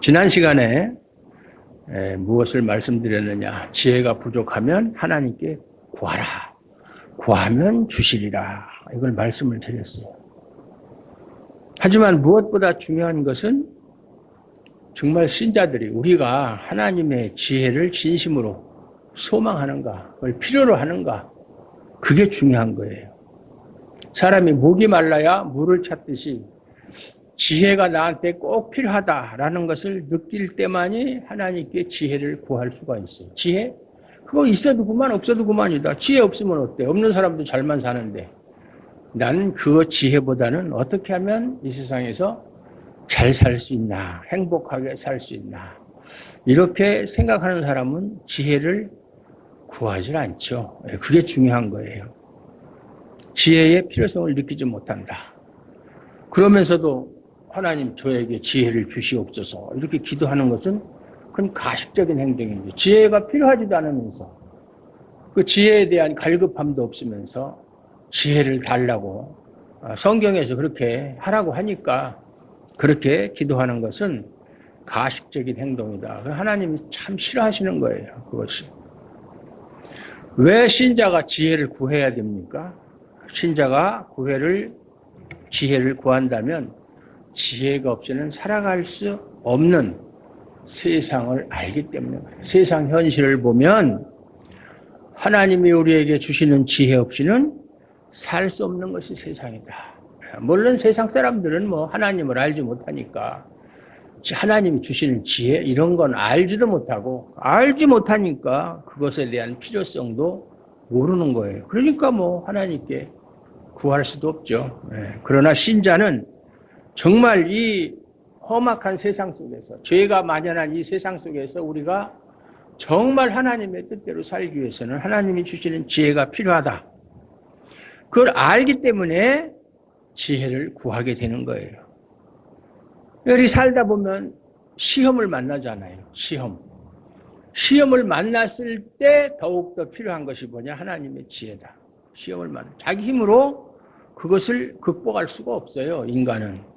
지난 시간에 무엇을 말씀드렸느냐. 지혜가 부족하면 하나님께 구하라. 구하면 주시리라. 이걸 말씀을 드렸어요. 하지만 무엇보다 중요한 것은 정말 신자들이 우리가 하나님의 지혜를 진심으로 소망하는가, 그걸 필요로 하는가, 그게 중요한 거예요. 사람이 목이 말라야 물을 찾듯이 지혜가 나한테 꼭 필요하다라는 것을 느낄 때만이 하나님께 지혜를 구할 수가 있어요. 지혜? 그거 있어도 그만 없어도 그만이다. 지혜 없으면 어때? 없는 사람도 잘만 사는데. 나는 그 지혜보다는 어떻게 하면 이 세상에서 잘 살 수 있나, 행복하게 살 수 있나, 이렇게 생각하는 사람은 지혜를 구하지 않죠. 그게 중요한 거예요. 지혜의 필요성을 느끼지 못한다. 그러면서도 하나님 저에게 지혜를 주시옵소서 이렇게 기도하는 것은 그건 가식적인 행동입니다. 지혜가 필요하지도 않으면서 그 지혜에 대한 갈급함도 없으면서 지혜를 달라고 성경에서 그렇게 하라고 하니까 그렇게 기도하는 것은 가식적인 행동이다. 하나님이 참 싫어하시는 거예요. 그것이. 왜 신자가 지혜를 구해야 됩니까? 신자가 지혜를 구한다면 지혜가 없이는 살아갈 수 없는 세상을 알기 때문에 그래요. 세상 현실을 보면 하나님이 우리에게 주시는 지혜 없이는 살 수 없는 것이 세상이다. 물론 세상 사람들은 하나님을 알지 못하니까 하나님이 주시는 지혜 이런 건 알지도 못하고 알지 못하니까 그것에 대한 필요성도 모르는 거예요. 그러니까 하나님께 구할 수도 없죠. 그러나 신자는 정말 이 험악한 세상 속에서 죄가 만연한 이 세상 속에서 우리가 정말 하나님의 뜻대로 살기 위해서는 하나님이 주시는 지혜가 필요하다. 그걸 알기 때문에 지혜를 구하게 되는 거예요. 여기 살다 보면 시험을 만나잖아요. 시험을 만났을 때 더욱더 필요한 것이 뭐냐? 하나님의 지혜다. 시험을 자기 힘으로 그것을 극복할 수가 없어요. 인간은.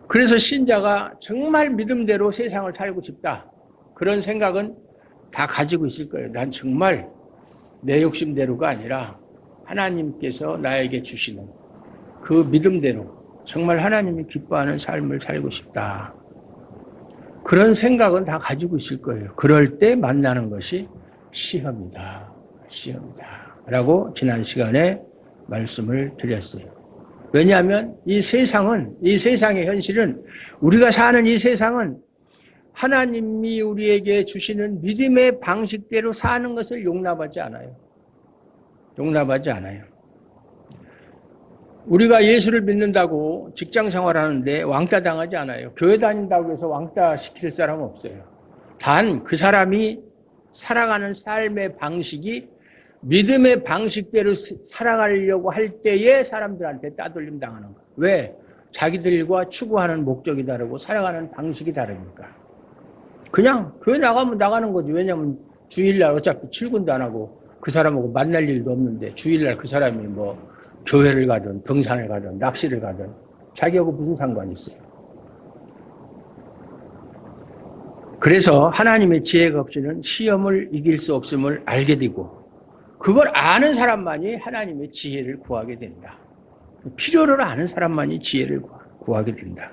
그래서 신자가 정말 믿음대로 세상을 살고 싶다. 그런 생각은 다 가지고 있을 거예요. 난 정말 내 욕심대로가 아니라 하나님께서 나에게 주시는 그 믿음대로 정말 하나님이 기뻐하는 삶을 살고 싶다. 그런 생각은 다 가지고 있을 거예요. 그럴 때 만나는 것이 시험이다. 라고 지난 시간에 말씀을 드렸어요. 왜냐하면 이 세상의 현실은 우리가 사는 이 세상은 하나님이 우리에게 주시는 믿음의 방식대로 사는 것을 용납하지 않아요. 우리가 예수를 믿는다고 직장 생활하는데 왕따 당하지 않아요. 교회 다닌다고 해서 왕따 시킬 사람은 없어요. 단 그 사람이 살아가는 삶의 방식이 믿음의 방식대로 살아가려고 할 때에 사람들한테 따돌림 당하는 거예요. 왜? 자기들과 추구하는 목적이 다르고 살아가는 방식이 다르니까. 그냥 교회 나가면 나가는 거지. 왜냐하면 주일날 어차피 출근도 안 하고 그 사람하고 만날 일도 없는데 주일날 그 사람이 교회를 가든 등산을 가든 낚시를 가든 자기하고 무슨 상관이 있어요. 그래서 하나님의 지혜가 없이는 시험을 이길 수 없음을 알게 되고 그걸 아는 사람만이 하나님의 지혜를 구하게 된다. 필요를 아는 사람만이 지혜를 구하게 된다.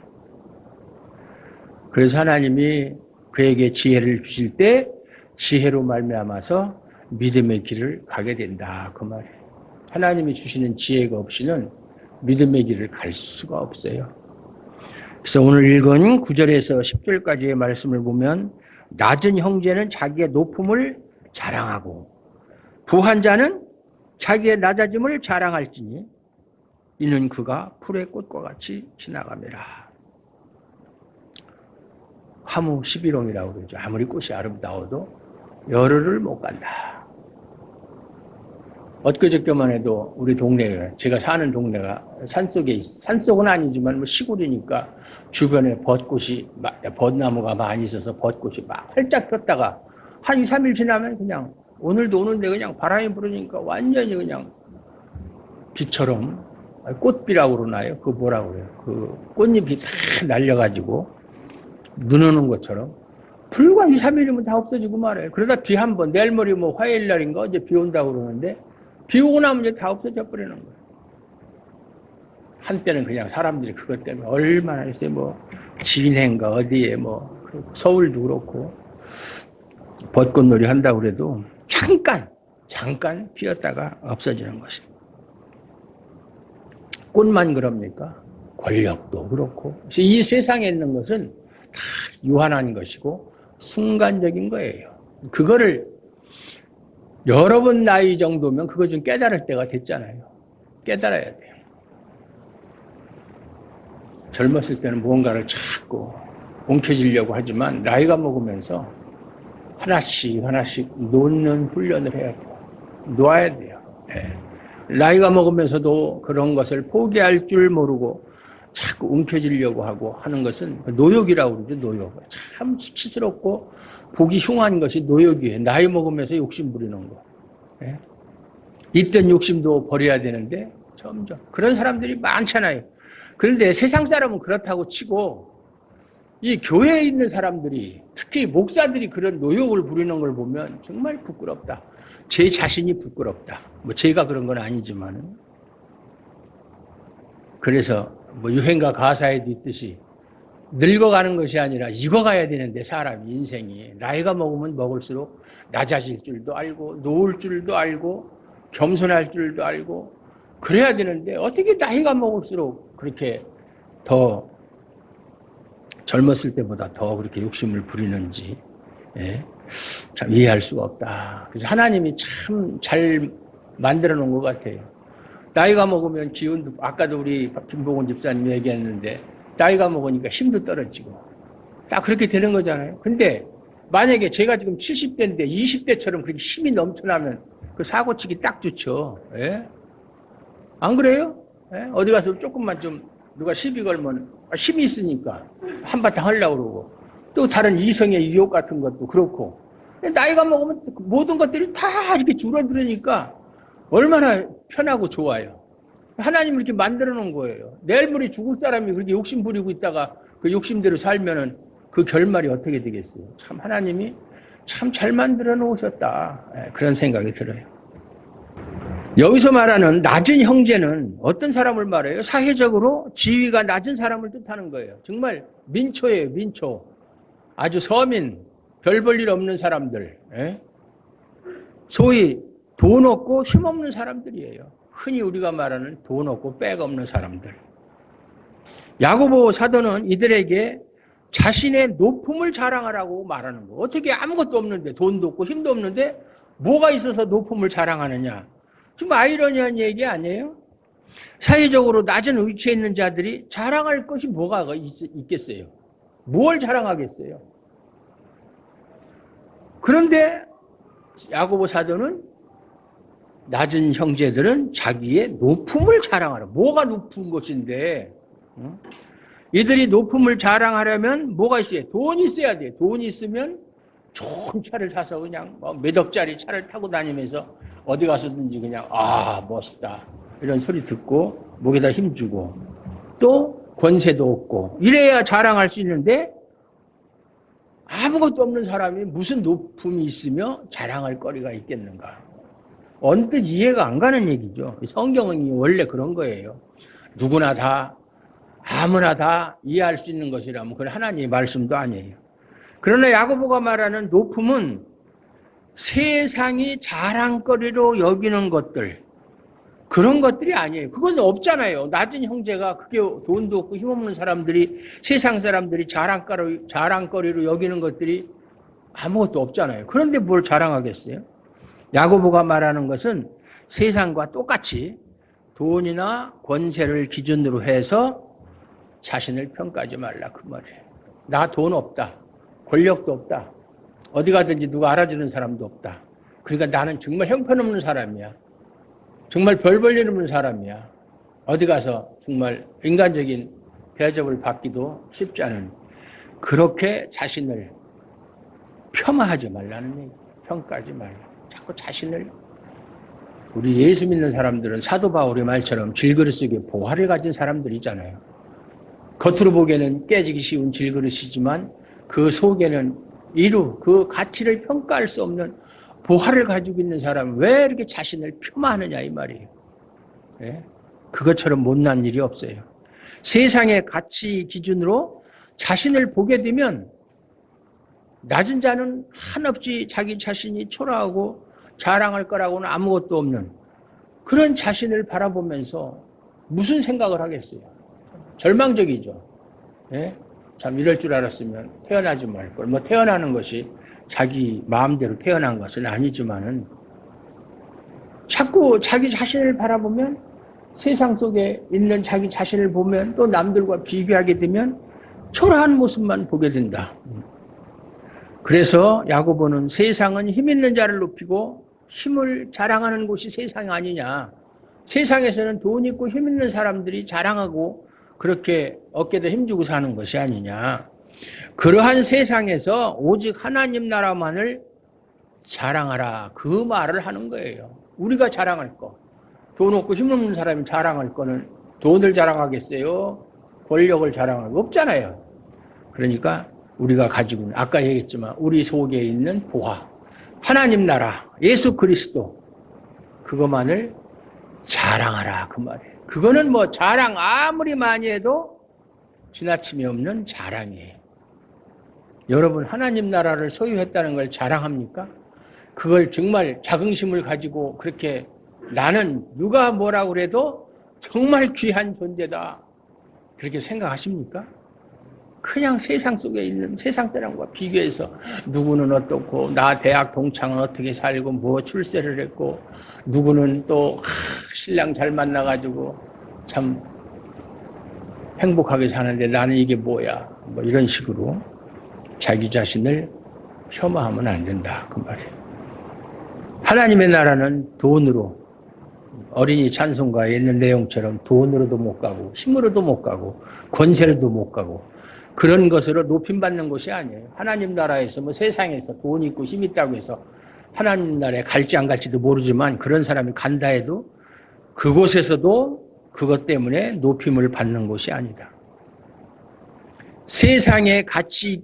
그래서 하나님이 그에게 지혜를 주실 때 지혜로 말미암아서 믿음의 길을 가게 된다. 그 말이에요. 하나님이 주시는 지혜가 없이는 믿음의 길을 갈 수가 없어요. 그래서 오늘 읽은 9절에서 10절까지의 말씀을 보면 낮은 형제는 자기의 높음을 자랑하고 부한 자는 자기의 낮아짐을 자랑할지니 이는 그가 풀의 꽃과 같이 지나가매라. 화무 11홍이라고 그러죠. 아무리 꽃이 아름다워도 열흘을 못 간다. 엊그저께만 해도 우리 동네에 제가 사는 동네가 산속은 아니지만 시골이니까 주변에 벚나무가 많이 있어서 벚꽃이 막 활짝 폈다가 한 2, 3일 지나면 그냥 오늘도 오는데 그냥 바람이 불으니까 완전히 그냥 비처럼 꽃비라고 그러나요? 그 뭐라고 그래요? 그 꽃잎이 다 날려가지고 눈 오는 것처럼 불과 2, 3일이면 다 없어지고 말아요. 그러다 비 한 번, 내일 모레 뭐 화요일 날인가 어제 비 온다고 그러는데 비 오고 나면 이제 다 없어져 버리는 거예요. 한때는 그냥 사람들이 그것 때문에 얼마나 있어요. 뭐 진해인가 어디에 뭐 서울도 그렇고 벚꽃놀이 한다고 그래도 잠깐 피었다가 없어지는 것이다. 꽃만 그럽니까? 권력도 그렇고. 그래서 이 세상에 있는 것은 다 유한한 것이고 순간적인 거예요. 그거를 여러분 나이 정도면 그거 좀 깨달을 때가 됐잖아요. 깨달아야 돼요. 젊었을 때는 무언가를 자꾸 움켜쥐려고 하지만 나이가 먹으면서 하나씩 놓는 훈련을 해야 돼요. 놓아야 돼요. 네. 나이가 먹으면서도 그런 것을 포기할 줄 모르고 자꾸 움켜쥐려고 하고 하는 것은 노욕이라고 그러죠. 노욕. 참 수치스럽고 보기 흉한 것이 노욕이에요. 나이 먹으면서 욕심 부리는 거. 네. 있던 욕심도 버려야 되는데 점점 그런 사람들이 많잖아요. 그런데 세상 사람은 그렇다고 치고 이 교회에 있는 사람들이 특히 목사들이 그런 노욕을 부리는 걸 보면 정말 부끄럽다. 제 자신이 부끄럽다. 뭐 제가 그런 건 아니지만 그래서 뭐 유행가 가사에도 있듯이 늙어가는 것이 아니라 익어가야 되는데 사람이 인생이 나이가 먹으면 먹을수록 낮아질 줄도 알고 놓을 줄도 알고 겸손할 줄도 알고 그래야 되는데 어떻게 나이가 먹을수록 그렇게 더 젊었을 때보다 더 그렇게 욕심을 부리는지 예? 참 이해할 수가 없다. 그래서 하나님이 참 잘 만들어 놓은 것 같아요. 나이가 먹으면 기운도 아까도 우리 김봉훈 집사님이 얘기했는데 나이가 먹으니까 힘도 떨어지고 딱 그렇게 되는 거잖아요. 근데 만약에 제가 지금 70대인데 20대처럼 그렇게 힘이 넘쳐나면 그 사고치기 딱 좋죠. 예? 안 그래요? 예? 어디 가서 조금만 좀 누가 시비 걸면 힘이 있으니까 한바탕 하려고 그러고 또 다른 이성의 유혹 같은 것도 그렇고 나이가 먹으면 모든 것들이 다 이렇게 줄어들으니까 얼마나 편하고 좋아요. 하나님이 이렇게 만들어 놓은 거예요. 내일 모레 죽을 사람이 그렇게 욕심 부리고 있다가 그 욕심대로 살면은 그 결말이 어떻게 되겠어요? 참 하나님이 참 잘 만들어 놓으셨다. 그런 생각이 들어요. 여기서 말하는 낮은 형제는 어떤 사람을 말해요? 사회적으로 지위가 낮은 사람을 뜻하는 거예요. 정말 민초예요, 민초. 아주 서민, 별 볼 일 없는 사람들. 소위 돈 없고 힘없는 사람들이에요. 흔히 우리가 말하는 돈 없고 백 없는 사람들. 야고보 사도는 이들에게 자신의 높음을 자랑하라고 말하는 거. 어떻게 아무것도 없는데 돈도 없고 힘도 없는데 뭐가 있어서 높음을 자랑하느냐. 좀 아이러니한 얘기 아니에요? 사회적으로 낮은 위치에 있는 자들이 자랑할 것이 뭐가 있겠어요? 뭘 자랑하겠어요? 그런데 야고보 사도는 낮은 형제들은 자기의 높음을 자랑하라. 뭐가 높은 것인데 이들이 높음을 자랑하려면 뭐가 있어요? 돈이 있어야 돼요. 돈이 있으면 좋은 차를 사서 그냥 몇 억짜리 차를 타고 다니면서 어디 가서든지 그냥 멋있다 이런 소리 듣고 목에다 힘주고 또 권세도 없고 이래야 자랑할 수 있는데 아무것도 없는 사람이 무슨 높음이 있으며 자랑할 거리가 있겠는가. 언뜻 이해가 안 가는 얘기죠. 성경은 원래 그런 거예요. 누구나 다 아무나 다 이해할 수 있는 것이라면 그건 하나님의 말씀도 아니에요. 그러나 야고보가 말하는 높음은 세상이 자랑거리로 여기는 것들 그런 것들이 아니에요. 그건 없잖아요. 낮은 형제가 그게 돈도 없고 힘없는 사람들이 세상 사람들이 자랑거리로 여기는 것들이 아무것도 없잖아요. 그런데 뭘 자랑하겠어요? 야고보가 말하는 것은 세상과 똑같이 돈이나 권세를 기준으로 해서 자신을 평가하지 말라 그 말이에요. 나 돈 없다. 권력도 없다. 어디 가든지 누가 알아주는 사람도 없다. 그러니까 나는 정말 형편없는 사람이야. 정말 별 볼 일 없는 사람이야. 어디 가서 정말 인간적인 대접을 받기도 쉽지 않은 그렇게 자신을 폄하하지 말라는 얘기. 평가하지 말라. 자꾸 자신을 우리 예수 믿는 사람들은 사도 바울의 말처럼 질그릇 속에 보화를 가진 사람들이잖아요. 겉으로 보기에는 깨지기 쉬운 질그릇이지만 그 속에는 그 가치를 평가할 수 없는 보화를 가지고 있는 사람은 왜 이렇게 자신을 폄하하느냐 이 말이에요. 예? 그것처럼 못난 일이 없어요. 세상의 가치 기준으로 자신을 보게 되면 낮은 자는 한없이 자기 자신이 초라하고 자랑할 거라고는 아무것도 없는 그런 자신을 바라보면서 무슨 생각을 하겠어요? 절망적이죠. 예? 참 이럴 줄 알았으면 태어나지 말걸. 뭐 태어나는 것이 자기 마음대로 태어난 것은 아니지만은 자꾸 자기 자신을 바라보면 세상 속에 있는 자기 자신을 보면 또 남들과 비교하게 되면 초라한 모습만 보게 된다. 그래서 야고보는 세상은 힘 있는 자를 높이고 힘을 자랑하는 곳이 세상이 아니냐. 세상에서는 돈 있고 힘 있는 사람들이 자랑하고 그렇게 어깨에 힘주고 사는 것이 아니냐. 그러한 세상에서 오직 하나님 나라만을 자랑하라. 그 말을 하는 거예요. 우리가 자랑할 거. 돈 없고 힘 없는 사람이 자랑할 거는 돈을 자랑하겠어요? 권력을 자랑할 거 없잖아요. 그러니까 우리가 가지고 있는, 아까 얘기했지만 우리 속에 있는 보화, 하나님 나라, 예수 그리스도, 그것만을 자랑하라 그 말이에요. 그거는 뭐 자랑 아무리 많이 해도 지나침이 없는 자랑이에요. 여러분 하나님 나라를 소유했다는 걸 자랑합니까? 그걸 정말 자긍심을 가지고 그렇게 나는 누가 뭐라고 그래도 정말 귀한 존재다 그렇게 생각하십니까? 그냥 세상 속에 있는 세상 사람과 비교해서 누구는 어떻고 나 대학 동창은 어떻게 살고 뭐 출세를 했고 누구는 또 신랑 잘 만나가지고 참 행복하게 사는데 나는 이게 뭐야 뭐 이런 식으로 자기 자신을 폄하하면 안 된다 그 말이에요. 하나님의 나라는 돈으로 어린이 찬송가에 있는 내용처럼 돈으로도 못 가고 힘으로도 못 가고 권세로도 못 가고 그런 것으로 높임받는 곳이 아니에요. 하나님 나라에서 뭐 세상에서 돈 있고 힘 있다고 해서 하나님 나라에 갈지 안 갈지도 모르지만 그런 사람이 간다 해도 그곳에서도 그것 때문에 높임을 받는 곳이 아니다. 세상이 가치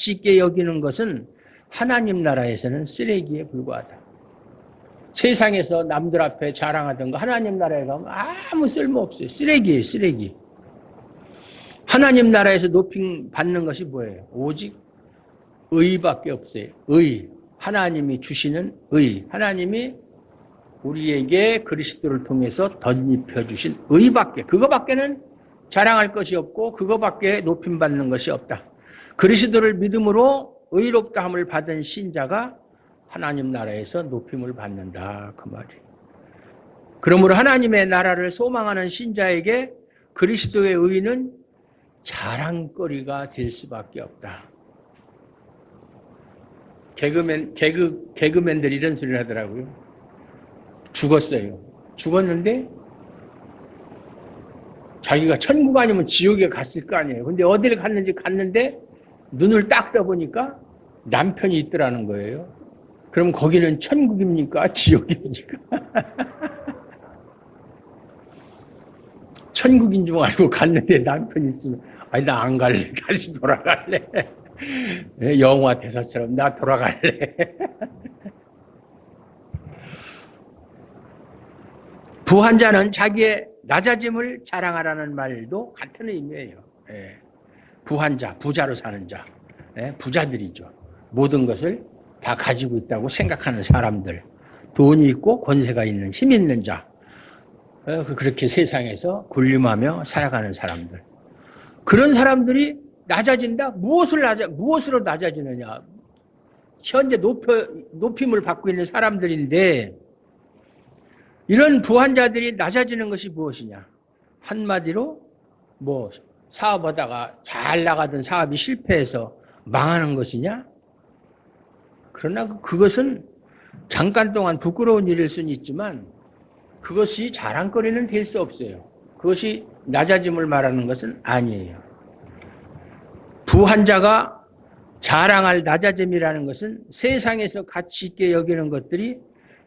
있게 여기는 것은 하나님 나라에서는 쓰레기에 불과하다. 세상에서 남들 앞에 자랑하던 거 하나님 나라에 가면 아무 쓸모없어요. 쓰레기예요, 쓰레기. 하나님 나라에서 높임 받는 것이 뭐예요? 오직 의밖에 없어요. 의. 하나님이 주시는 의. 하나님이 우리에게 그리스도를 통해서 덧입혀 주신 의밖에. 그거밖에는 자랑할 것이 없고 그거밖에 높임 받는 것이 없다. 그리스도를 믿음으로 의롭다함을 받은 신자가 하나님 나라에서 높임을 받는다. 그 말이에요. 그러므로 하나님의 나라를 소망하는 신자에게 그리스도의 의는 자랑거리가 될 수밖에 없다. 개그맨들이 이런 소리를 하더라고요. 죽었어요. 죽었는데 자기가 천국 아니면 지옥에 갔을 거 아니에요. 근데 어디를 갔는데 눈을 딱 떠보니까 남편이 있더라는 거예요. 그럼 거기는 천국입니까? 지옥입니까? 천국인 줄 알고 갔는데 남편이 있으면 아니 나 안 갈래. 다시 돌아갈래. 영화 대사처럼 나 돌아갈래. 부한 자는 자기의 낮아짐을 자랑하라는 말도 같은 의미예요. 부한 자, 부자로 사는 자, 부자들이죠. 모든 것을 다 가지고 있다고 생각하는 사람들, 돈이 있고 권세가 있는 힘 있는 자, 그렇게 세상에서 군림하며 살아가는 사람들. 그런 사람들이 낮아진다? 무엇으로 낮아지느냐? 현재 높임을 받고 있는 사람들인데 이런 부한 자들이 낮아지는 것이 무엇이냐? 한마디로 뭐 사업하다가 잘 나가던 사업이 실패해서 망하는 것이냐? 그러나 그것은 잠깐 동안 부끄러운 일일 수는 있지만 그것이 자랑거리는 될 수 없어요. 그것이 낮아짐을 말하는 것은 아니에요. 부한 자가 자랑할 낮아짐이라는 것은 세상에서 가치 있게 여기는 것들이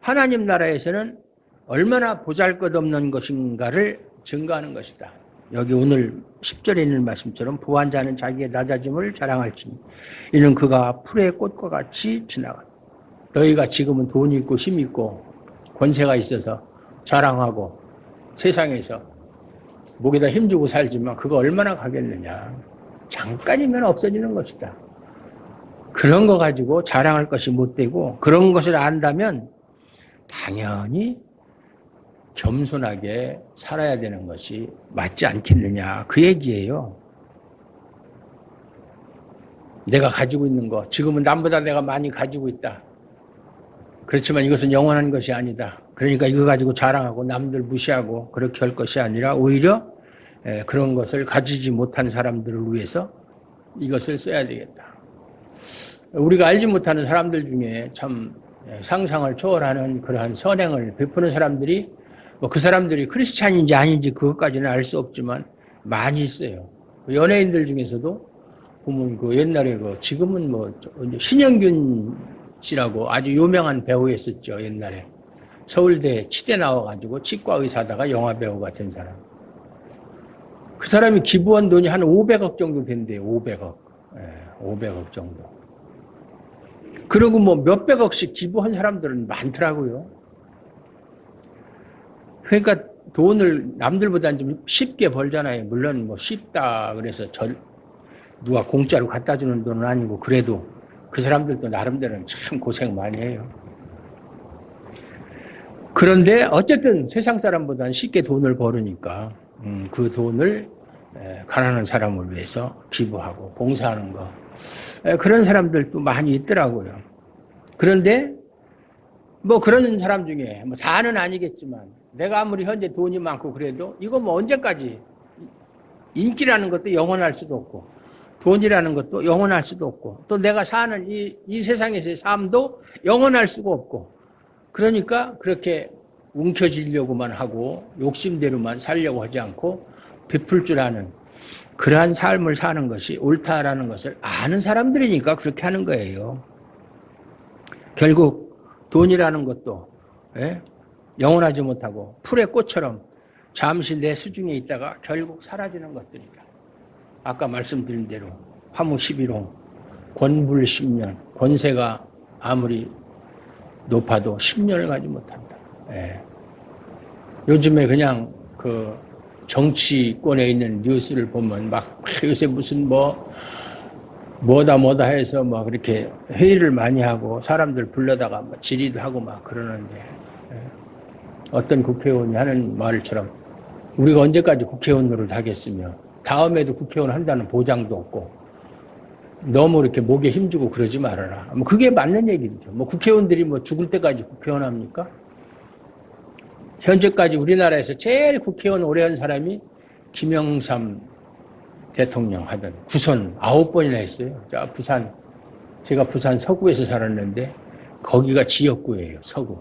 하나님 나라에서는 얼마나 보잘것없는 것인가를 증거하는 것이다. 여기 오늘 10절에 있는 말씀처럼 부한 자는 자기의 낮아짐을 자랑할지니 이는 그가 풀의 꽃과 같이 지나가. 너희가 지금은 돈이 있고 힘이 있고 권세가 있어서 자랑하고 세상에서 목에다 힘주고 살지만 그거 얼마나 가겠느냐. 잠깐이면 없어지는 것이다. 그런 거 가지고 자랑할 것이 못 되고 그런 것을 안다면 당연히 겸손하게 살아야 되는 것이 맞지 않겠느냐. 그 얘기예요. 내가 가지고 있는 거, 지금은 남보다 내가 많이 가지고 있다. 그렇지만 이것은 영원한 것이 아니다. 그러니까 이거 가지고 자랑하고 남들 무시하고 그렇게 할 것이 아니라 오히려 그런 것을 가지지 못한 사람들을 위해서 이것을 써야 되겠다. 우리가 알지 못하는 사람들 중에 참 상상을 초월하는 그러한 선행을 베푸는 사람들이 그 사람들이 크리스찬인지 아닌지 그것까지는 알 수 없지만 많이 있어요. 연예인들 중에서도 보면 그 옛날에 지금은 신영균 씨라고 아주 유명한 배우였었죠. 옛날에 서울대 치대 나와가지고 치과 의사다가 영화 배우가 된 사람. 그 사람이 기부한 돈이 한 500억 정도 된대요. 500억. 500억 정도. 그리고 몇백억씩 기부한 사람들은 많더라고요. 그러니까 돈을 남들보다는 좀 쉽게 벌잖아요. 물론 쉽다 그래서 누가 공짜로 갖다 주는 돈은 아니고 그래도 그 사람들도 나름대로는 참 고생 많이 해요. 그런데 어쨌든 세상 사람보다는 쉽게 돈을 벌으니까 그 돈을 가난한 사람을 위해서 기부하고 봉사하는 거 그런 사람들도 많이 있더라고요. 그런데 그런 사람 중에 다는 아니겠지만 내가 아무리 현재 돈이 많고 그래도 이거 언제까지 인기라는 것도 영원할 수도 없고 돈이라는 것도 영원할 수도 없고 또 내가 사는 이 세상에서의 삶도 영원할 수가 없고 그러니까 그렇게 움켜쥐려고만 하고 욕심대로만 살려고 하지 않고 베풀 줄 아는 그러한 삶을 사는 것이 옳다라는 것을 아는 사람들이니까 그렇게 하는 거예요. 결국 돈이라는 것도 영원하지 못하고 풀의 꽃처럼 잠시 내 수중에 있다가 결국 사라지는 것들이다. 아까 말씀드린 대로 화무 11호, 권불 10년, 권세가 아무리 높아도 10년을 가지 못한다. 요즘에 그냥 그 정치권에 있는 뉴스를 보면 요새 무슨 뭐다 해서 그렇게 회의를 많이 하고 사람들 불러다가 질의도 하고 그러는데 어떤 국회의원이 하는 말처럼 우리가 언제까지 국회의원 노릇 하겠으며 다음에도 국회의원 한다는 보장도 없고 너무 이렇게 목에 힘주고 그러지 말아라. 그게 맞는 얘기죠. 국회의원들이 죽을 때까지 국회의원 합니까? 현재까지 우리나라에서 제일 국회의원 오래 한 사람이 김영삼 대통령 하던 구선 9번이나 했어요. 제가 부산 서구에서 살았는데 거기가 지역구예요. 서구.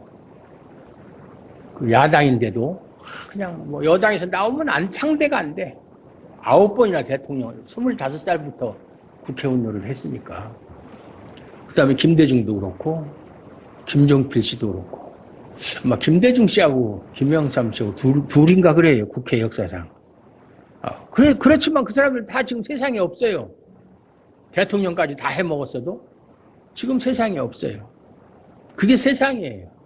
그 야당인데도 그냥 여당에서 나오면 상대가 안 돼. 9번이나 대통령을 25살부터 국회의원 노릇을 했으니까. 그 다음에 김대중도 그렇고 김종필 씨도 그렇고 김대중 씨하고 김영삼 씨하고 둘인가 그래요. 국회 역사상. 그렇지만 그 사람들 다 지금 세상에 없어요. 대통령까지 다 해먹었어도 지금 세상에 없어요. 그게 세상이에요.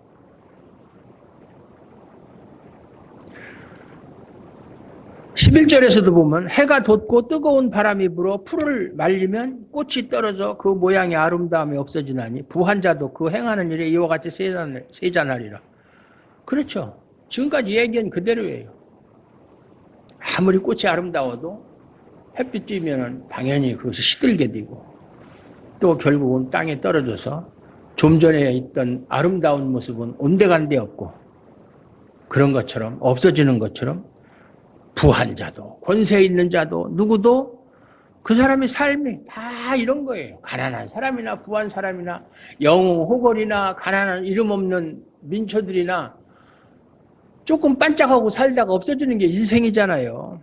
(11절에서도) 보면 해가 돋고 뜨거운 바람이 불어 풀을 말리면 꽃이 떨어져 그 모양의 아름다움이 없어지나니 부한 자도 그 행하는 일에 이와 같이 세잔하리라. 그렇죠. 지금까지 얘기한 그대로예요. 아무리 꽃이 아름다워도 햇빛 쬐면 당연히 그것이 시들게 되고 또 결국은 땅에 떨어져서 좀 전에 있던 아름다운 모습은 온데간데 없고 그런 것처럼 없어지는 것처럼 부한 자도 권세 있는 자도 누구도 그 사람의 삶이 다 이런 거예요. 가난한 사람이나 부한 사람이나 영웅 호걸이나 가난한 이름 없는 민초들이나 조금 반짝하고 살다가 없어지는 게 인생이잖아요.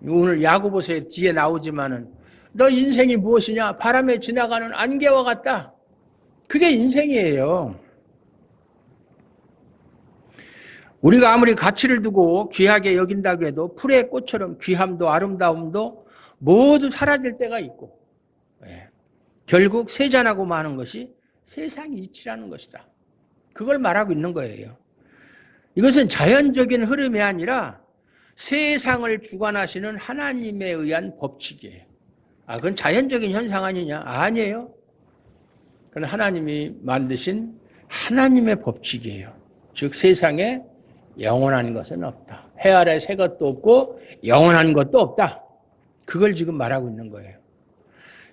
오늘 야고보서에 뒤에 나오지만은 너 인생이 무엇이냐? 바람에 지나가는 안개와 같다. 그게 인생이에요. 우리가 아무리 가치를 두고 귀하게 여긴다고 해도 풀의 꽃처럼 귀함도 아름다움도 모두 사라질 때가 있고, 결국 세잔하고 마는 것이 세상의 이치라는 것이다. 그걸 말하고 있는 거예요. 이것은 자연적인 흐름이 아니라 세상을 주관하시는 하나님에 의한 법칙이에요. 그건 자연적인 현상 아니냐? 아니에요. 그건 하나님이 만드신 하나님의 법칙이에요. 즉 세상에 영원한 것은 없다. 해 아래 새 것도 없고 영원한 것도 없다. 그걸 지금 말하고 있는 거예요.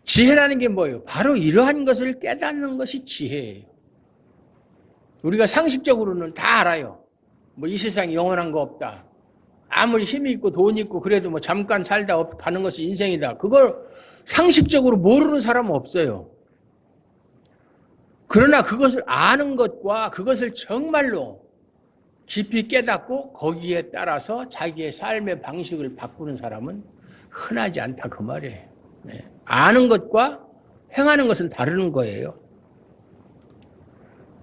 지혜라는 게 뭐예요? 바로 이러한 것을 깨닫는 것이 지혜예요. 우리가 상식적으로는 다 알아요. 뭐 이 세상에 영원한 거 없다. 아무리 힘이 있고 돈이 있고 그래도 뭐 잠깐 살다 가는 것이 인생이다. 그걸 상식적으로 모르는 사람은 없어요. 그러나 그것을 아는 것과 그것을 정말로 깊이 깨닫고 거기에 따라서 자기의 삶의 방식을 바꾸는 사람은 흔하지 않다 그 말이에요. 아는 것과 행하는 것은 다른 거예요.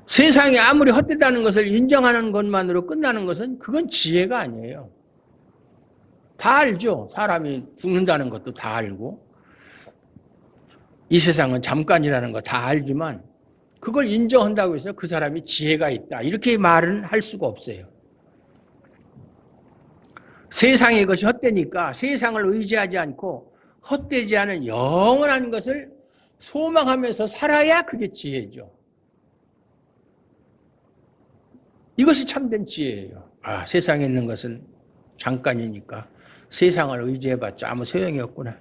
세상이 아무리 헛되다는 것을 인정하는 것만으로 끝나는 것은 그건 지혜가 아니에요. 다 알죠. 사람이 죽는다는 것도 다 알고 이 세상은 잠깐이라는 거 다 알지만 그걸 인정한다고 해서 그 사람이 지혜가 있다. 이렇게 말은 할 수가 없어요. 세상의 것이 헛되니까 세상을 의지하지 않고 헛되지 않은 영원한 것을 소망하면서 살아야 그게 지혜죠. 이것이 참된 지혜예요. 세상에 있는 것은 잠깐이니까 세상을 의지해봤자 아무 소용이 없구나.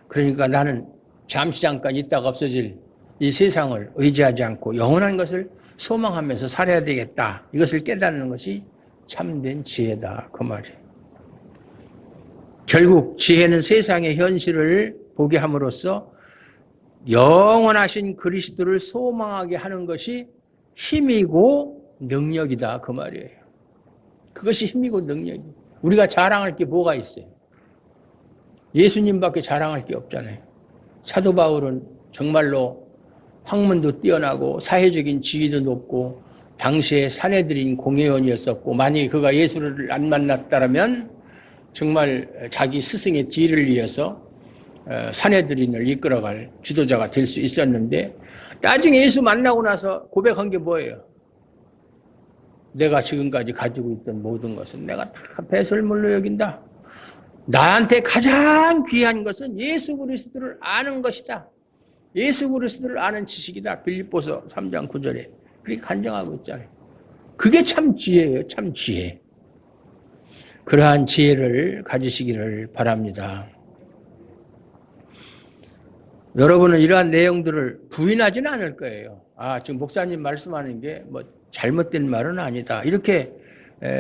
그러니까 나는 잠시 잠깐 있다가 없어질 이 세상을 의지하지 않고 영원한 것을 소망하면서 살아야 되겠다. 이것을 깨닫는 것이 참된 지혜다. 그 말이에요. 결국 지혜는 세상의 현실을 보게 함으로써 영원하신 그리스도를 소망하게 하는 것이 힘이고 능력이다. 그 말이에요. 그것이 힘이고 능력이에요. 우리가 자랑할 게 뭐가 있어요? 예수님밖에 자랑할 게 없잖아요. 사도 바울은 정말로 학문도 뛰어나고 사회적인 지위도 높고 당시에 사내들인 공회원이었었고 만약에 그가 예수를 안 만났다면 정말 자기 스승의 뒤를 이어서 사내들인을 이끌어갈 지도자가 될 수 있었는데 나중에 예수 만나고 나서 고백한 게 뭐예요? 내가 지금까지 가지고 있던 모든 것은 내가 다 배설물로 여긴다. 나한테 가장 귀한 것은 예수 그리스도를 아는 것이다. 예수 그리스도를 아는 지식이다. 빌립보서 3장 9절에 그렇게 간증하고 있잖아요. 그게 참 지혜예요. 참 지혜. 그러한 지혜를 가지시기를 바랍니다. 여러분은 이러한 내용들을 부인하지는 않을 거예요. 지금 목사님 말씀하는 게 뭐 잘못된 말은 아니다. 이렇게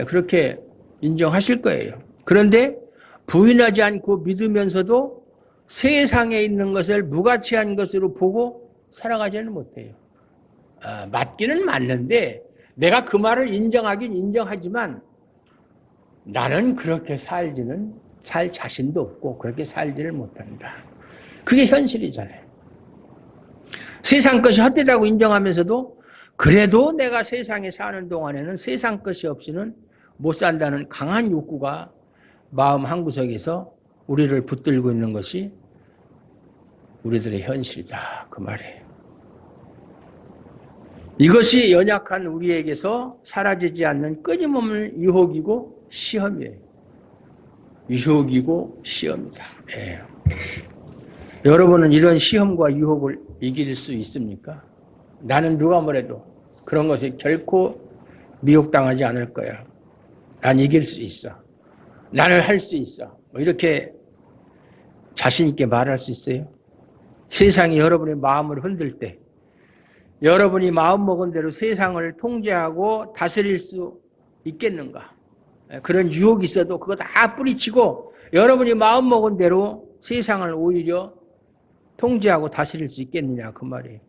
그렇게 인정하실 거예요. 그런데 부인하지 않고 믿으면서도 세상에 있는 것을 무가치한 것으로 보고 살아가지는 못해요. 맞기는 맞는데 내가 그 말을 인정하긴 인정하지만 나는 그렇게 살 자신도 없고 그렇게 살지를 못한다. 그게 현실이잖아요. 세상 것이 헛되다고 인정하면서도 그래도 내가 세상에 사는 동안에는 세상 것이 없이는 못 산다는 강한 욕구가 마음 한구석에서 우리를 붙들고 있는 것이 우리들의 현실이다. 그 말이에요. 이것이 연약한 우리에게서 사라지지 않는 끊임없는 유혹이고 시험이에요. 유혹이고 시험이다. 여러분은 이런 시험과 유혹을 이길 수 있습니까? 나는 누가 뭐래도 그런 것에 결코 미혹당하지 않을 거야. 난 이길 수 있어. 나는 할 수 있어. 뭐 이렇게 자신 있게 말할 수 있어요? 세상이 여러분의 마음을 흔들 때 여러분이 마음먹은 대로 세상을 통제하고 다스릴 수 있겠는가? 그런 유혹이 있어도 그거 다 뿌리치고 여러분이 마음먹은 대로 세상을 오히려 통제하고 다스릴 수 있겠느냐 그 말이에요.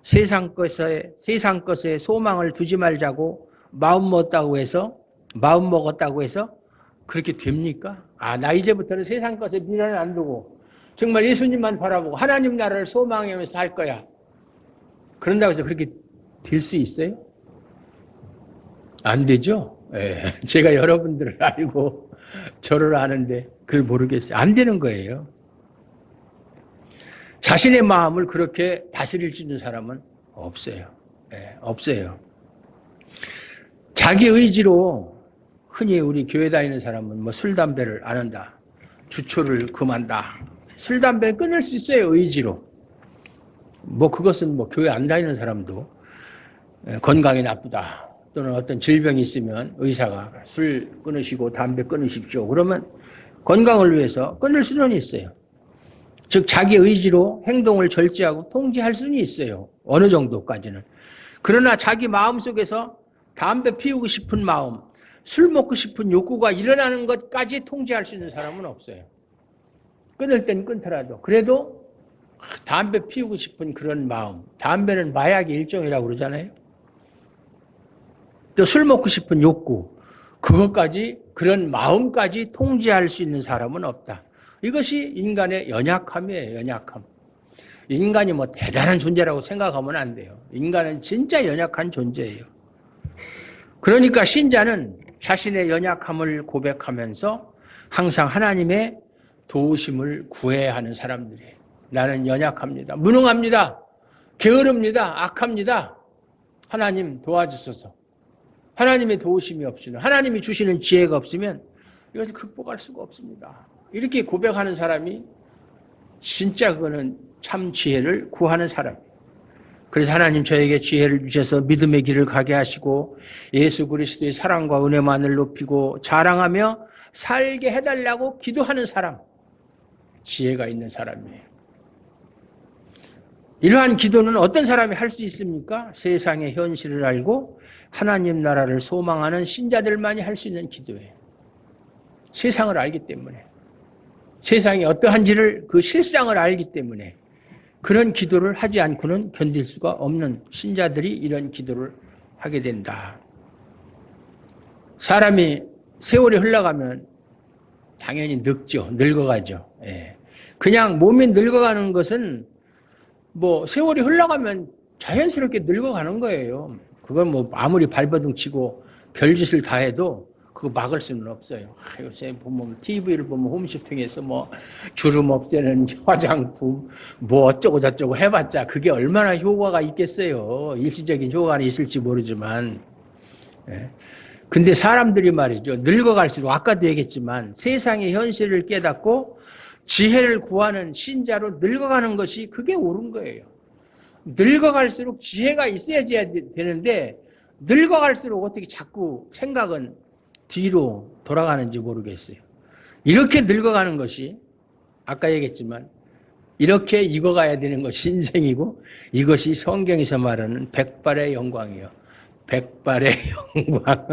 세상 것에 소망을 두지 말자고 마음먹었다고 해서 그렇게 됩니까? 나 이제부터는 세상 것에 미련을 안 두고 정말 예수님만 바라보고 하나님 나라를 소망하면서 살 거야. 그런다고 해서 그렇게 될 수 있어요? 안 되죠. 예, 제가 여러분들을 알고 저를 아는데 그걸 모르겠어요. 안 되는 거예요. 자신의 마음을 그렇게 다스릴 수 있는 사람은 없어요. 예, 없어요. 자기 의지로 흔히 우리 교회 다니는 사람은 뭐 술, 담배를 안 한다. 주초를 금한다. 술, 담배를 끊을 수 있어요. 의지로. 뭐 그것은 뭐 교회 안 다니는 사람도 건강이 나쁘다. 또는 어떤 질병이 있으면 의사가 술 끊으시고 담배 끊으십시오. 그러면 건강을 위해서 끊을 수는 있어요. 즉 자기 의지로 행동을 절제하고 통제할 수는 있어요. 어느 정도까지는. 그러나 자기 마음속에서 담배 피우고 싶은 마음, 술 먹고 싶은 욕구가 일어나는 것까지 통제할 수 있는 사람은 없어요. 끊을 땐 끊더라도. 그래도 담배 피우고 싶은 그런 마음, 담배는 마약의 일종이라고 그러잖아요. 또 술 먹고 싶은 욕구, 그것까지, 그런 마음까지 통제할 수 있는 사람은 없다. 이것이 인간의 연약함이에요, 연약함. 인간이 뭐 대단한 존재라고 생각하면 안 돼요. 인간은 진짜 연약한 존재예요. 그러니까 신자는 자신의 연약함을 고백하면서 항상 하나님의 도우심을 구해야 하는 사람들이에요. 나는 연약합니다. 무능합니다. 게으릅니다. 악합니다. 하나님 도와주소서. 하나님의 도우심이 없으면, 하나님이 주시는 지혜가 없으면 이것을 극복할 수가 없습니다. 이렇게 고백하는 사람이 진짜 그거는 참 지혜를 구하는 사람이에요. 그래서 하나님 저에게 지혜를 주셔서 믿음의 길을 가게 하시고 예수 그리스도의 사랑과 은혜만을 높이고 자랑하며 살게 해달라고 기도하는 사람, 지혜가 있는 사람이에요. 이러한 기도는 어떤 사람이 할 수 있습니까? 세상의 현실을 알고 하나님 나라를 소망하는 신자들만이 할 수 있는 기도예요. 세상을 알기 때문에. 세상이 어떠한지를 그 실상을 알기 때문에 그런 기도를 하지 않고는 견딜 수가 없는 신자들이 이런 기도를 하게 된다. 사람이 세월이 흘러가면 당연히 늙죠. 늙어가죠. 예. 그냥 몸이 늙어가는 것은 뭐 세월이 흘러가면 자연스럽게 늙어가는 거예요. 그건 뭐 아무리 발버둥 치고 별짓을 다 해도 그거 막을 수는 없어요. 요새 보면 TV를 보면 홈쇼핑에서 뭐 주름 없애는 화장품 뭐 어쩌고 저쩌고 해봤자 그게 얼마나 효과가 있겠어요. 일시적인 효과는 있을지 모르지만. 예. 근데 사람들이 말이죠. 늙어갈수록 아까도 얘기했지만 세상의 현실을 깨닫고 지혜를 구하는 신자로 늙어가는 것이 그게 옳은 거예요. 늙어갈수록 지혜가 있어야지 되는데 늙어갈수록 어떻게 자꾸 생각은 뒤로 돌아가는지 모르겠어요. 이렇게 늙어가는 것이 아까 얘기했지만 이렇게 익어가야 되는 것이 인생이고 이것이 성경에서 말하는 백발의 영광이요. 백발의 영광.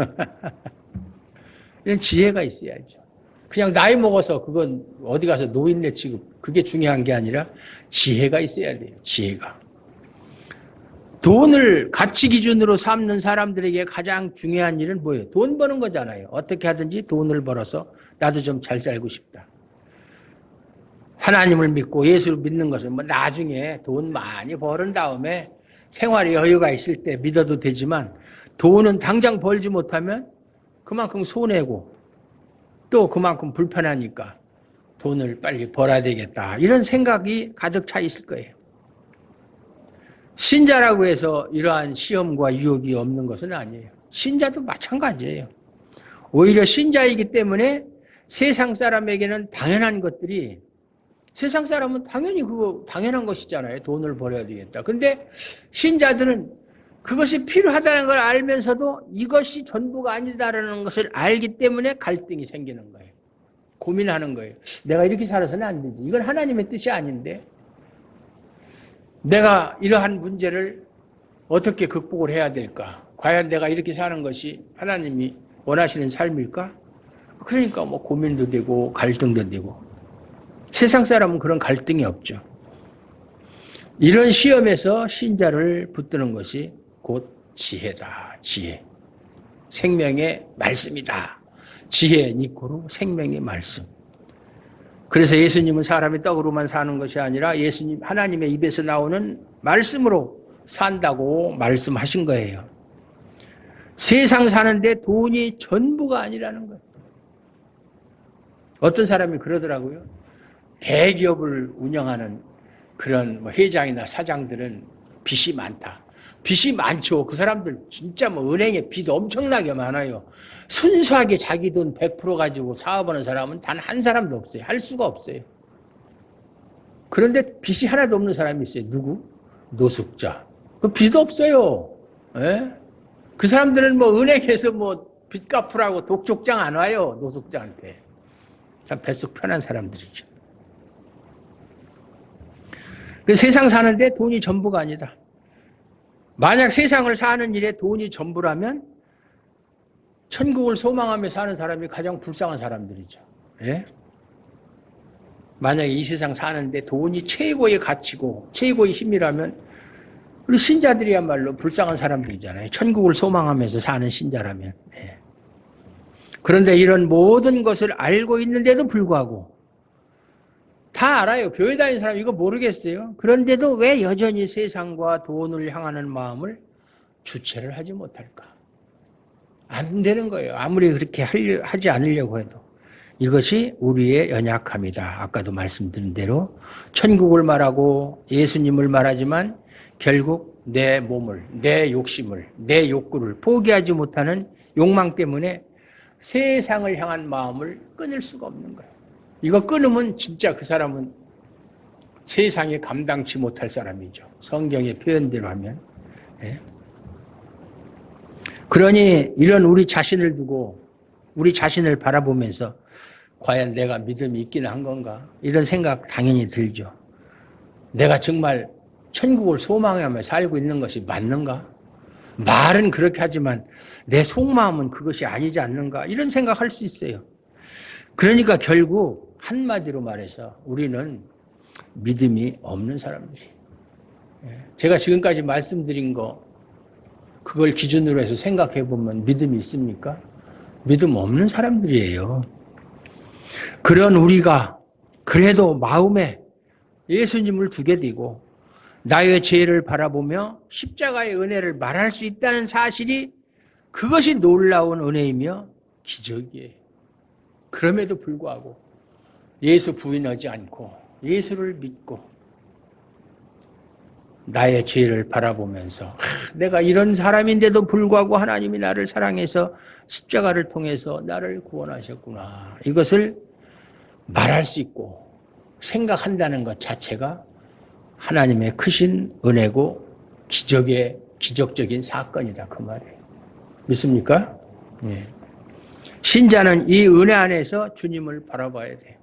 이런 지혜가 있어야죠. 그냥 나이 먹어서 그건 어디 가서 노인네 취급 그게 중요한 게 아니라 지혜가 있어야 돼요. 지혜가. 돈을 가치 기준으로 삼는 사람들에게 가장 중요한 일은 뭐예요? 돈 버는 거잖아요. 어떻게 하든지 돈을 벌어서 나도 좀 잘 살고 싶다. 하나님을 믿고 예수를 믿는 것은 뭐 나중에 돈 많이 벌은 다음에 생활의 여유가 있을 때 믿어도 되지만 돈은 당장 벌지 못하면 그만큼 손해고 또 그만큼 불편하니까 돈을 빨리 벌어야 되겠다. 이런 생각이 가득 차 있을 거예요. 신자라고 해서 이러한 시험과 유혹이 없는 것은 아니에요. 신자도 마찬가지예요. 오히려 신자이기 때문에 세상 사람에게는 당연한 것들이 세상 사람은 당연히 그거 당연한 것이잖아요. 돈을 벌어야 되겠다. 근데 신자들은 그것이 필요하다는 걸 알면서도 이것이 전부가 아니다라는 것을 알기 때문에 갈등이 생기는 거예요. 고민하는 거예요. 내가 이렇게 살아서는 안 되지. 이건 하나님의 뜻이 아닌데 내가 이러한 문제를 어떻게 극복을 해야 될까? 과연 내가 이렇게 사는 것이 하나님이 원하시는 삶일까? 그러니까 뭐 고민도 되고 갈등도 되고 세상 사람은 그런 갈등이 없죠. 이런 시험에서 신자를 붙드는 것이 곧 지혜다. 지혜. 생명의 말씀이다. 지혜 니코로 생명의 말씀. 그래서 예수님은 사람이 떡으로만 사는 것이 아니라 예수님 하나님의 입에서 나오는 말씀으로 산다고 말씀하신 거예요. 세상 사는데 돈이 전부가 아니라는 거예요. 어떤 사람이 그러더라고요. 대기업을 운영하는 그런 회장이나 사장들은 빚이 많다. 빚이 많죠. 그 사람들 진짜 은행에 빚 엄청나게 많아요. 순수하게 자기 돈 100% 가지고 사업하는 사람은 단 한 사람도 없어요. 할 수가 없어요. 그런데 빚이 하나도 없는 사람이 있어요. 누구? 노숙자. 그 빚 없어요. 예? 그 사람들은 은행에서 빚 갚으라고 독촉장 안 와요. 노숙자한테. 참 뱃속 편한 사람들이죠. 그 세상 사는데 돈이 전부가 아니다. 만약 세상을 사는 일에 돈이 전부라면 천국을 소망하며 사는 사람이 가장 불쌍한 사람들이죠. 예? 만약에 이 세상 사는데 돈이 최고의 가치고 최고의 힘이라면 우리 신자들이야말로 불쌍한 사람들이잖아요. 천국을 소망하면서 사는 신자라면. 예. 그런데 이런 모든 것을 알고 있는데도 불구하고 다 알아요. 교회 다니는 사람 이거 모르겠어요. 그런데도 왜 여전히 세상과 돈을 향하는 마음을 주체를 하지 못할까? 안 되는 거예요. 아무리 그렇게 하지 않으려고 해도. 이것이 우리의 연약함이다. 아까도 말씀드린 대로 천국을 말하고 예수님을 말하지만 결국 내 몸을, 내 욕심을, 내 욕구를 포기하지 못하는 욕망 때문에 세상을 향한 마음을 끊을 수가 없는 거예요. 이거 끊으면 진짜 그 사람은 세상에 감당치 못할 사람이죠. 성경의 표현대로 하면. 예. 그러니 이런 우리 자신을 두고 우리 자신을 바라보면서 과연 내가 믿음이 있기는 한 건가? 이런 생각 당연히 들죠. 내가 정말 천국을 소망하며 살고 있는 것이 맞는가? 말은 그렇게 하지만 내 속마음은 그것이 아니지 않는가? 이런 생각할 수 있어요. 그러니까 결국 한마디로 말해서 우리는 믿음이 없는 사람들이. 제가 지금까지 말씀드린 거 그걸 기준으로 해서 생각해 보면 믿음이 있습니까? 믿음 없는 사람들이에요. 그런 우리가 그래도 마음에 예수님을 두게 되고 나의 죄를 바라보며 십자가의 은혜를 말할 수 있다는 사실이 그것이 놀라운 은혜이며 기적이에요. 그럼에도 불구하고 예수 부인하지 않고 예수를 믿고 나의 죄를 바라보면서 내가 이런 사람인데도 불구하고 하나님이 나를 사랑해서 십자가를 통해서 나를 구원하셨구나. 이것을 말할 수 있고 생각한다는 것 자체가 하나님의 크신 은혜고 기적적인 사건이다. 그 말이에요. 믿습니까? 네. 신자는 이 은혜 안에서 주님을 바라봐야 돼요.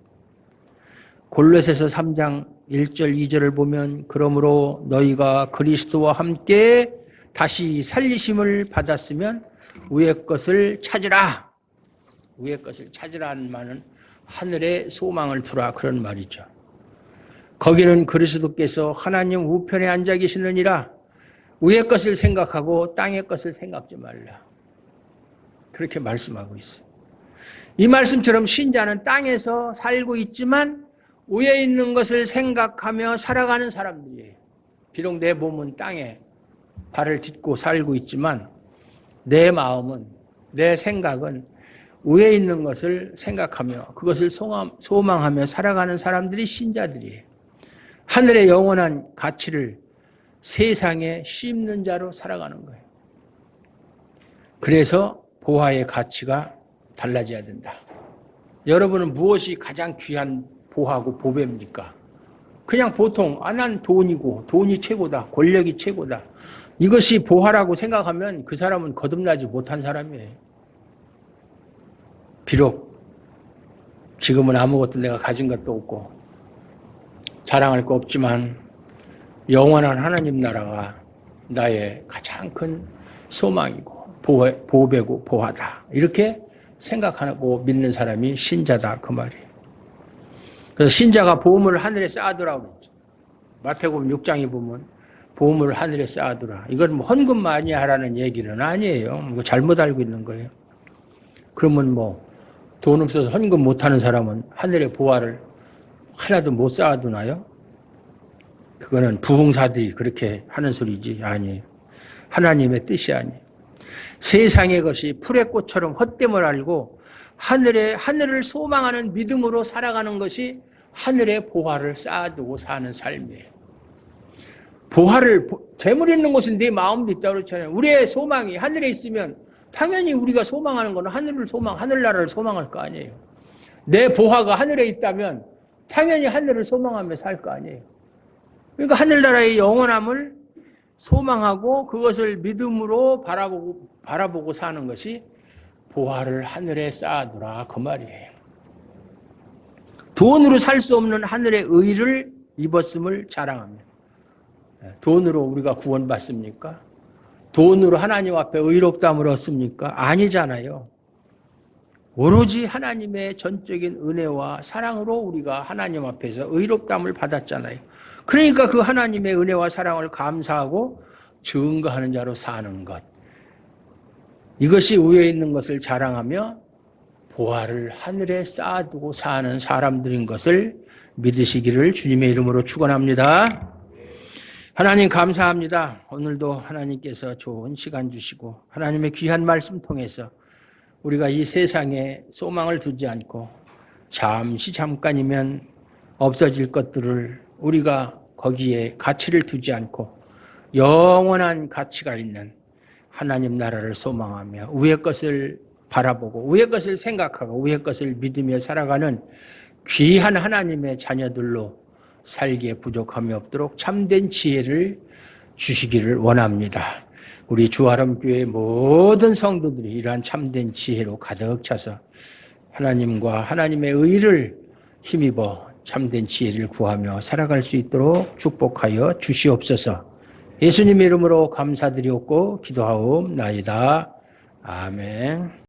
골로새서 3장 1절 2절을 보면 그러므로 너희가 그리스도와 함께 다시 살리심을 받았으면 위의 것을 찾으라. 위의 것을 찾으라는 말은 하늘에 소망을 두라 그런 말이죠. 거기는 그리스도께서 하나님 우편에 앉아 계시느니라. 위의 것을 생각하고 땅의 것을 생각지 말라. 그렇게 말씀하고 있어요. 이 말씀처럼 신자는 땅에서 살고 있지만 위에 있는 것을 생각하며 살아가는 사람들이에요. 비록 내 몸은 땅에 발을 딛고 살고 있지만 내 마음은, 내 생각은 위에 있는 것을 생각하며 그것을 소망하며 살아가는 사람들이 신자들이에요. 하늘의 영원한 가치를 세상에 씹는 자로 살아가는 거예요. 그래서 보화의 가치가 달라져야 된다. 여러분은 무엇이 가장 귀한 보화고 보배입니까? 그냥 보통 난 돈이고 돈이 최고다. 권력이 최고다. 이것이 보화라고 생각하면 그 사람은 거듭나지 못한 사람이에요. 비록 지금은 아무것도 내가 가진 것도 없고 자랑할 거 없지만 영원한 하나님 나라가 나의 가장 큰 소망이고 보배고 보화다. 이렇게 생각하고 믿는 사람이 신자다. 그 말이에요. 그래서 신자가 보물을 하늘에 쌓아두라고 그랬죠. 마태복음 6장에 보면 보물을 하늘에 쌓아두라. 이건 헌금 많이 하라는 얘기는 아니에요. 이거 잘못 알고 있는 거예요. 그러면 돈 없어서 헌금 못하는 사람은 하늘의 보화를 하나도 못 쌓아두나요? 그거는 부흥사들이 그렇게 하는 소리지 아니에요. 하나님의 뜻이 아니에요. 세상의 것이 풀의 꽃처럼 헛됨을 알고 하늘을 소망하는 믿음으로 살아가는 것이 하늘의 보화를 쌓아두고 사는 삶이에요. 재물 있는 곳은 내 마음도 있다고 그렇잖아요. 우리의 소망이 하늘에 있으면 당연히 우리가 소망하는 거는 하늘나라를 소망할 거 아니에요. 내 보화가 하늘에 있다면 당연히 하늘을 소망하며 살 거 아니에요. 그러니까 하늘나라의 영원함을 소망하고 그것을 믿음으로 바라보고 사는 것이 보화를 하늘에 쌓아두라 그 말이에요. 돈으로 살 수 없는 하늘의 의를 입었음을 자랑합니다. 돈으로 우리가 구원받습니까? 돈으로 하나님 앞에 의롭다함을 얻습니까? 아니잖아요. 오로지 하나님의 전적인 은혜와 사랑으로 우리가 하나님 앞에서 의롭다함을 받았잖아요. 그러니까 그 하나님의 은혜와 사랑을 감사하고 증거하는 자로 사는 것. 이것이 위에 있는 것을 자랑하며 보화를 하늘에 쌓아두고 사는 사람들인 것을 믿으시기를 주님의 이름으로 축원합니다. 하나님 감사합니다. 오늘도 하나님께서 좋은 시간 주시고 하나님의 귀한 말씀 통해서 우리가 이 세상에 소망을 두지 않고 잠깐이면 없어질 것들을 우리가 거기에 가치를 두지 않고 영원한 가치가 있는 하나님 나라를 소망하며 위의 것을 바라보고 위의 것을 생각하고 위의 것을 믿으며 살아가는 귀한 하나님의 자녀들로 살기에 부족함이 없도록 참된 지혜를 주시기를 원합니다. 우리 주하름교회 모든 성도들이 이러한 참된 지혜로 가득 차서 하나님과 하나님의 의를 힘입어 참된 지혜를 구하며 살아갈 수 있도록 축복하여 주시옵소서. 예수님의 이름으로 감사드리옵고 기도하옵나이다. 아멘.